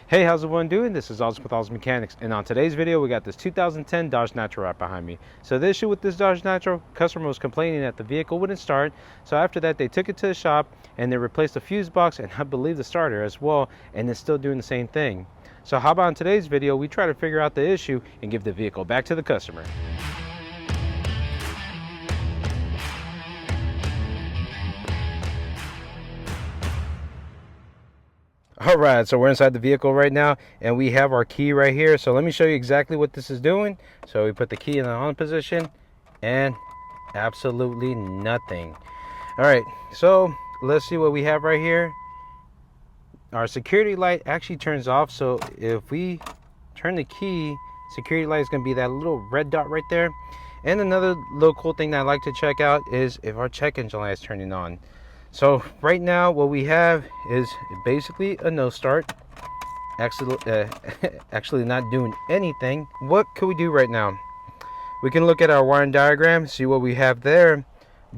Hey, how's everyone doing? This is Oz with Oz Mechanics, and on today's video we got this 2010 Dodge Nitro right behind me. So the issue with this Dodge Nitro, customer was complaining that the vehicle wouldn't start. So after that they took it to the shop and they replaced the fuse box and I believe the starter as well, and it's still doing the same thing. So how about in today's video we try to figure out the issue and give the vehicle back to the customer. Alright, so we're inside the vehicle right now and we have our key right here. So let me show you exactly what this is doing. So we put the key in the on position and absolutely nothing. Alright, so let's see what we have right here. Our security light actually turns off, so if we turn the key, security light is going to be that little red dot right there. And another little cool thing that I like to check out is if our check engine light is turning on. So right now what we have is basically a no start, actually not doing anything. What can we do right now? We can look at our wiring diagram, see what we have there,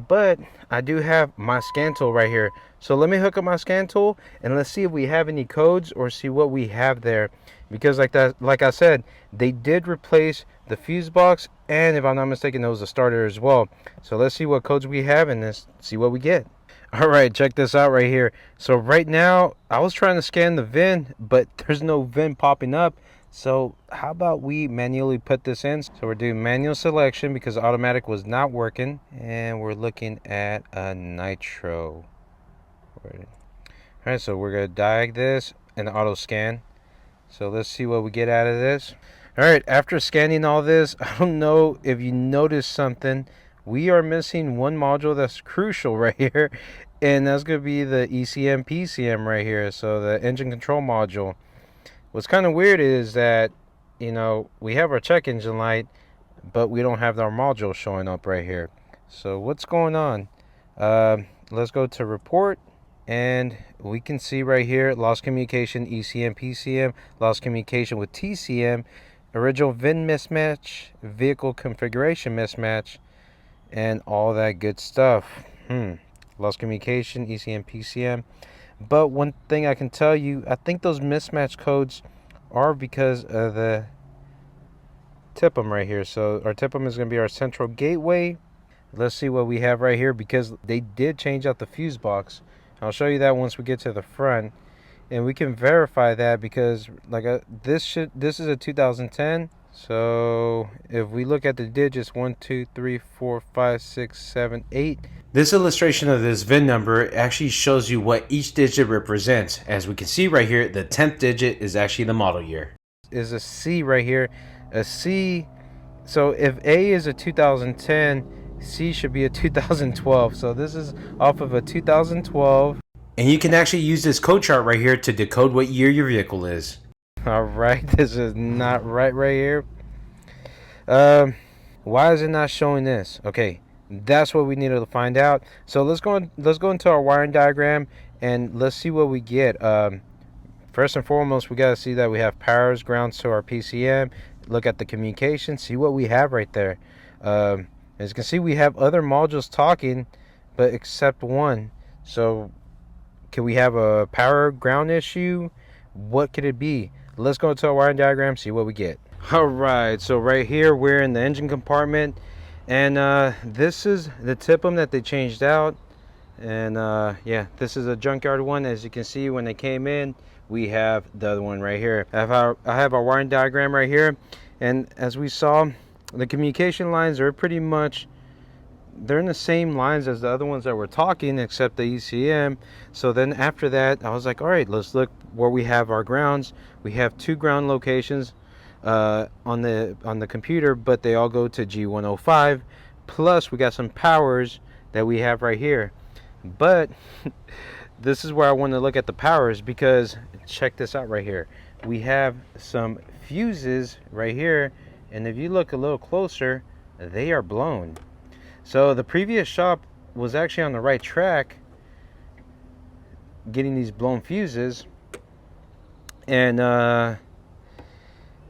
but I do have my scan tool right here. So let me hook up my scan tool and let's see if we have any codes or see what we have there, because like I said, they did replace the fuse box, and if I'm not mistaken, it was a starter as well. So let's see what codes we have and let's see what we get. Alright, check this out right here. So right now I was trying to scan the VIN, but there's no VIN popping up. So how about we manually put this in? So we're doing manual selection because automatic was not working, and we're looking at a Nitro. Alright, so we're gonna diag this and auto scan. So let's see what we get out of this. Alright, after scanning all this, I don't know if you noticed something. We are missing one module that's crucial right here, and that's going to be the ECM PCM right here, so the engine control module. What's kind of weird is that, you know, we have our check engine light, but we don't have our module showing up right here. So what's going on? Let's go to report, and we can see right here lost communication ECM PCM, lost communication with TCM, original VIN mismatch, vehicle configuration mismatch, and all that good stuff. Lost communication, ECM, PCM. But one thing I can tell you, I think those mismatch codes are because of the TIPM right here. So our TIPM is going to be our central gateway. Let's see what we have right here, because they did change out the fuse box. I'll show you that once we get to the front, and we can verify that because this is a 2010. So if we look at the digits 1, 2, 3, 4, 5, 6, 7, 8. This illustration of this VIN number actually shows you what each digit represents. As we can see right here, the 10th digit is actually the model year. Is a C right here, a C. So if A is a 2010, C should be a 2012. So this is off of a 2012. And you can actually use this code chart right here to decode what year your vehicle is. Alright, this is not right here. Why is it not showing this? Okay, that's what we needed to find out. So let's go into our wiring diagram and let's see what we get. First and foremost, we got to see that we have powers, grounds to our PCM. Look at the communication, see what we have right there. As you can see, we have other modules talking, but except one. So can we have a power ground issue? What could it be? Let's go to our wiring diagram, see what we get. Alright, so right here we're in the engine compartment, and this is the TIPM that they changed out. And yeah, this is a junkyard one. As you can see, when they came in, we have the other one right here. I have our wiring diagram right here, and as we saw, the communication lines are pretty much, they're in the same lines as the other ones that were talking, except the ECM. So then after that, I was like, all right, let's look where we have our grounds. We have 2 ground locations on the computer, but they all go to G105. Plus we got some powers that we have right here. But this is where I want to look at the powers, because check this out right here. We have some fuses right here, and if you look a little closer, they are blown. So the previous shop was actually on the right track getting these blown fuses. And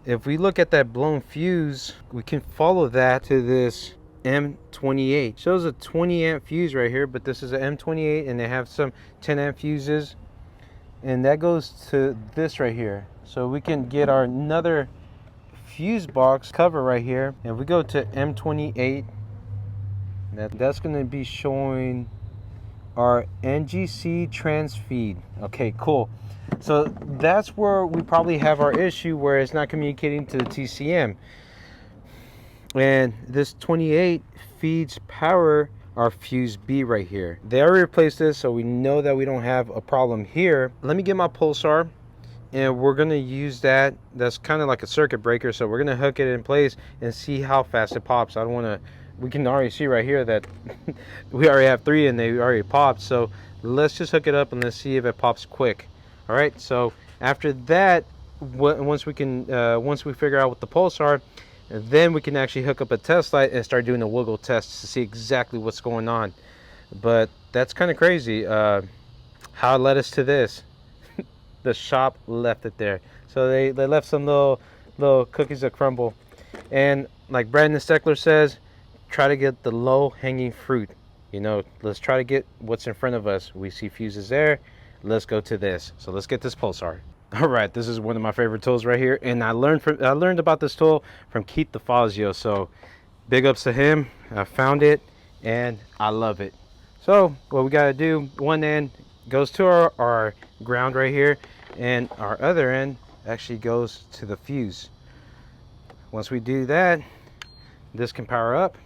if we look at that blown fuse, we can follow that to this M28. Shows a 20 amp fuse right here, but this is an M28, and they have some 10 amp fuses. and that goes to this right here. So we can get our another fuse box cover right here, and we go to M28. That's going to be showing our NGC trans feed. Okay, cool. So that's where we probably have our issue, where it's not communicating to the TCM. And this 28 feeds power our fuse B right here. They already replaced this, so we know that we don't have a problem here. Let me get my Pulsar, and we're gonna use that. That's kind of like a circuit breaker, so we're gonna hook it in place and see how fast it pops. I don't want to. We can already see right here that we already have 3 and they already popped. So let's just hook it up and let's see if it pops quick. All right. So after that, once we figure out what the Pulsar, then we can actually hook up a test light and start doing a wiggle test to see exactly what's going on. But that's kind of crazy. How it led us to this. The shop left it there. So they left some little cookies that crumble. And like Brandon Steckler says, try to get the low hanging fruit. You know, let's try to get what's in front of us. We see fuses there. Let's go to this. So let's get this Pulsar. All right, this is one of my favorite tools right here, and I learned about this tool from Keith DeFazio. So big ups to him. I found it and I love it. So what we got to do, one end goes to our ground right here, and our other end actually goes to the fuse. Once we do that, this can power up.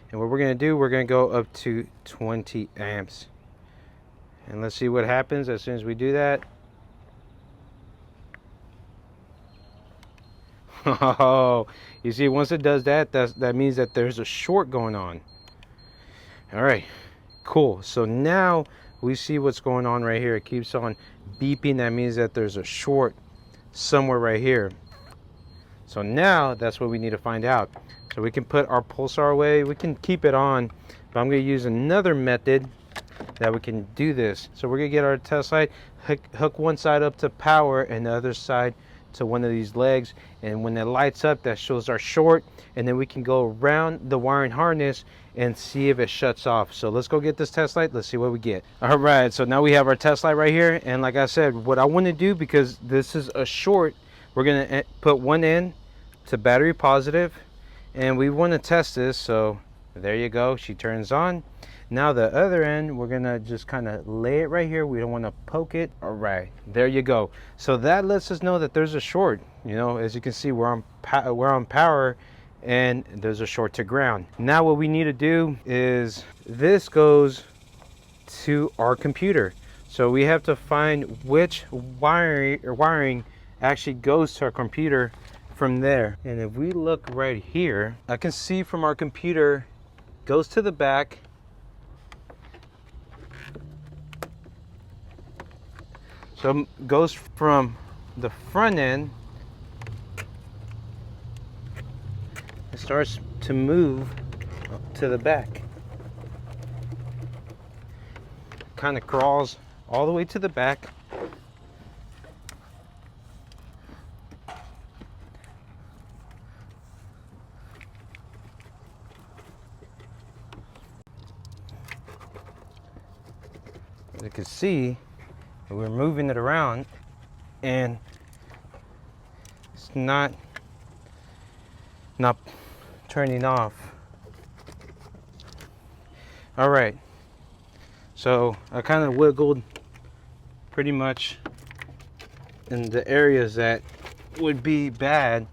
And what we're going to do, we're going to go up to 20 amps. And let's see what happens as soon as we do that. Oh, you see, once it does that, that means that there's a short going on. All right, cool. So now we see what's going on right here. It keeps on beeping. That means that there's a short somewhere right here. So now that's what we need to find out. So we can put our Pulsar away. We can keep it on, but I'm going to use another method that we can do this. So we're going to get our test light, hook one side up to power and the other side to one of these legs. And when it lights up, that shows our short. And then we can go around the wiring harness and see if it shuts off. So let's go get this test light. Let's see what we get. All right, so now we have our test light right here. And like I said, what I want to do, because this is a short, we're going to put one end to battery positive. And we want to test this, so there you go, she turns on. Now the other end, we're gonna just kind of lay it right here. We don't want to poke it. All right, there you go. So that lets us know that there's a short. You know, as you can see, we're on power, and there's a short to ground. Now what we need to do is this goes to our computer. So we have to find which wiring actually goes to our computer from there. And if we look right here, I can see from our computer goes to the back, so goes from the front end, it starts to move to the back, kind of crawls all the way to the back. You can see we're moving it around and it's not turning off. All right, so I kind of wiggled pretty much in the areas that would be bad,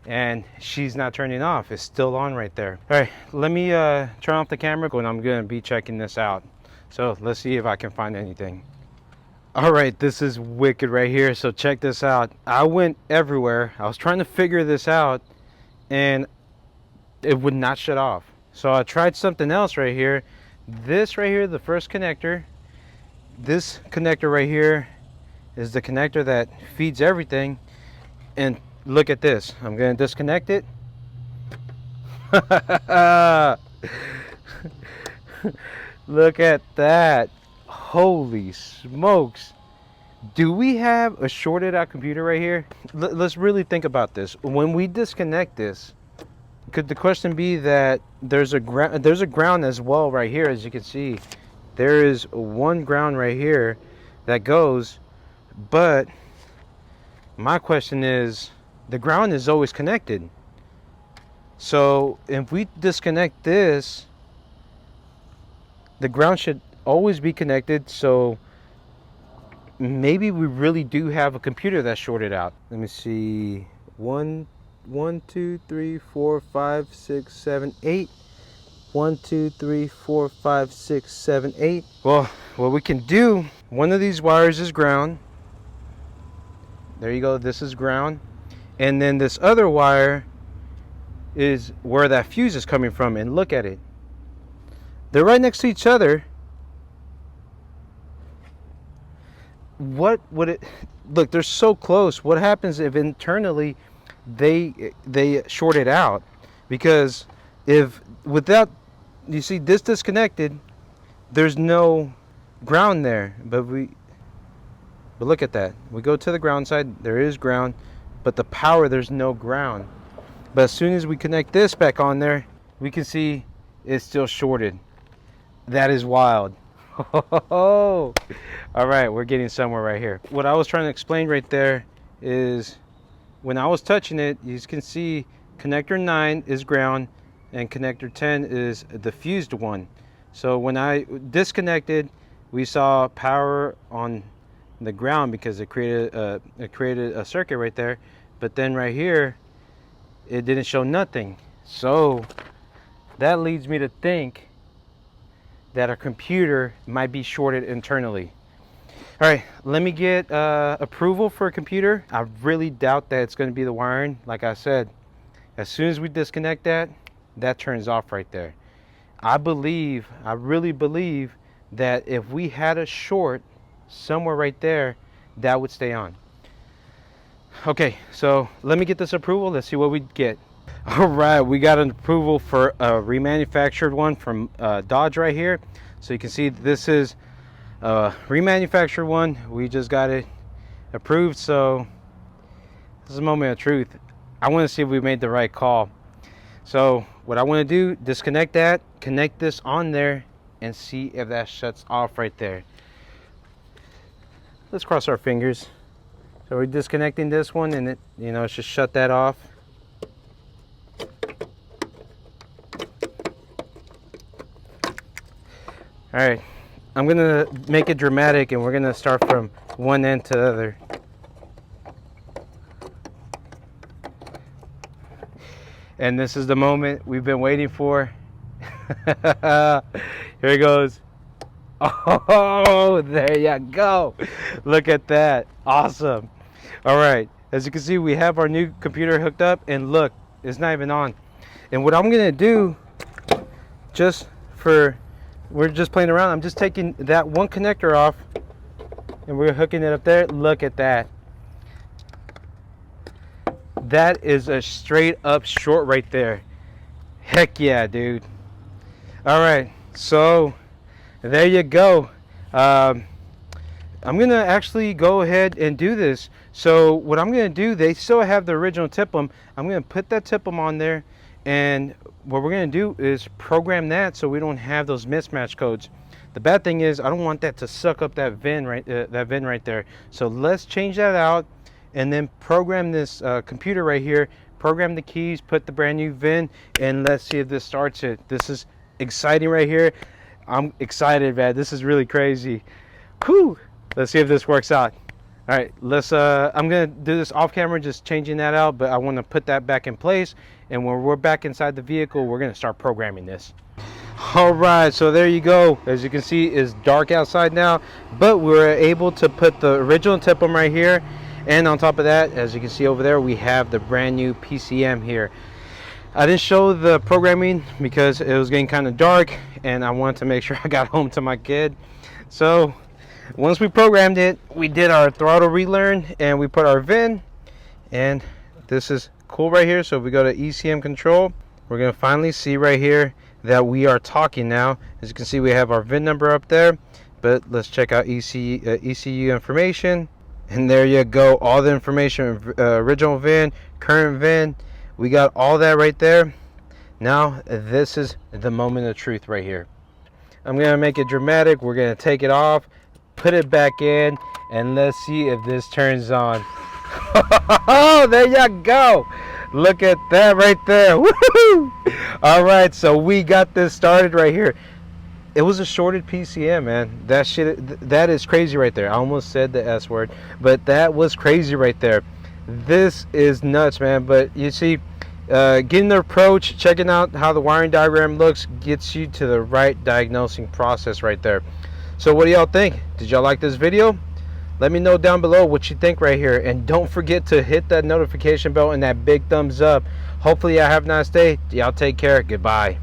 and she's not turning off. It's still on right there. All right, let me turn off the camera and I'm gonna be checking this out. So let's see if I can find anything. All right, this is wicked right here. So check this out. I went everywhere. I was trying to figure this out and it would not shut off. So I tried something else right here. This right here, the first connector. This connector right here is the connector that feeds everything. And look at this. I'm going to disconnect it. Look at that. Holy smokes. Do we have a shorted out computer right here? Let's really think about this. When we disconnect this, could the question be that there's a ground as well right here? As you can see, there is one ground right here that goes But my question is, the ground is always connected. So if we disconnect this, the ground should always be connected. So maybe we really do have a computer that's shorted out. Let me see. 1, 2, 3, 4, 5, 6, 7, 8. 1, 2, 3, 4, 5, 6, 7, 8. Well, what we can do, one of these wires is ground. There you go, this is ground. And then this other wire is where that fuse is coming from. And look at it. They're right next to each other. What would it, look, they're so close. What happens if internally they short it out? Because if without, you see this disconnected, there's no ground there. But look at that. We go to the ground side, there is ground, but the power, there's no ground. But as soon as we connect this back on there, we can see it's still shorted. That is wild. All right, we're getting somewhere right here. What I was trying to explain right there is when I was touching it, you can see connector 9 is ground and connector 10 is the fused one. So when I disconnected, we saw power on the ground because it created a circuit right there. But then right here, it didn't show nothing. So that leads me to think that our computer might be shorted internally. All right, let me get approval for a computer. I really doubt that it's going to be the wiring. Like I said, as soon as we disconnect that, that turns off right there. I really believe that if we had a short somewhere right there, that would stay on. Okay, so let me get this approval. Let's see what we get. All right, we got an approval for a remanufactured one from Dodge right here. So you can see this is a remanufactured one. We just got it approved. So this is a moment of truth. I want to see if we made the right call. So what I want to do, disconnect that, connect this on there, and see if that shuts off right there. Let's cross our fingers. So we're disconnecting this one, and it, you know, it should shut that off. All right, I'm gonna make it dramatic, and we're gonna start from one end to the other. And this is the moment we've been waiting for. Here it goes. Oh, there you go. Look at that. Awesome. All right, as you can see, we have our new computer hooked up, and look, it's not even on. And what I'm gonna do, we're just playing around, I'm just taking that one connector off and we're hooking it up there. Look at that. That is a straight up short right there. Heck yeah, dude. All right, so there you go. I'm gonna actually go ahead and do this. So what I'm gonna do, they still have the original TIPM. I'm gonna put that TIPM on there, and what we're gonna do is program that so we don't have those mismatch codes. The bad thing is I don't want that to suck up that VIN right there. So let's change that out and then program this computer right here, program the keys, put the brand new VIN, and let's see if this starts it. This is exciting right here. I'm excited, man. This is really crazy. Whew. Let's see if this works out. All right, let's I'm gonna do this off camera, just changing that out, but I want to put that back in place, and when we're back inside the vehicle, we're gonna start programming this. All right, so there you go. As you can see, it's dark outside now, but we were able to put the original TIPM right here, and on top of that, as you can see over there, we have the brand new PCM here. I didn't show the programming because it was getting kind of dark, and I wanted to make sure I got home to my kid. So once we programmed it, we did our throttle relearn and we put our VIN, and this is cool right here. So if we go to ECM control, we're going to finally see right here that we are talking now. As you can see, we have our VIN number up there, but let's check out ECU information, and there you go, all the information, original VIN, current VIN, we got all that right there. Now this is the moment of truth right here. I'm going to make it dramatic. We're going to take it off, put it back in, and let's see if this turns on. Oh, there you go. Look at that right there. Woo-hoo! All right, so we got this started right here. It was a shorted PCM, man. That shit, that is crazy right there. I almost said the S word, but that was crazy right there. This is nuts, man. But you see, getting the approach, checking out how the wiring diagram looks, gets you to the right diagnosing process right there. So what do y'all think? Did y'all like this video? Let me know down below what you think right here. And don't forget to hit that notification bell and that big thumbs up. Hopefully y'all have a nice day. Y'all take care. Goodbye.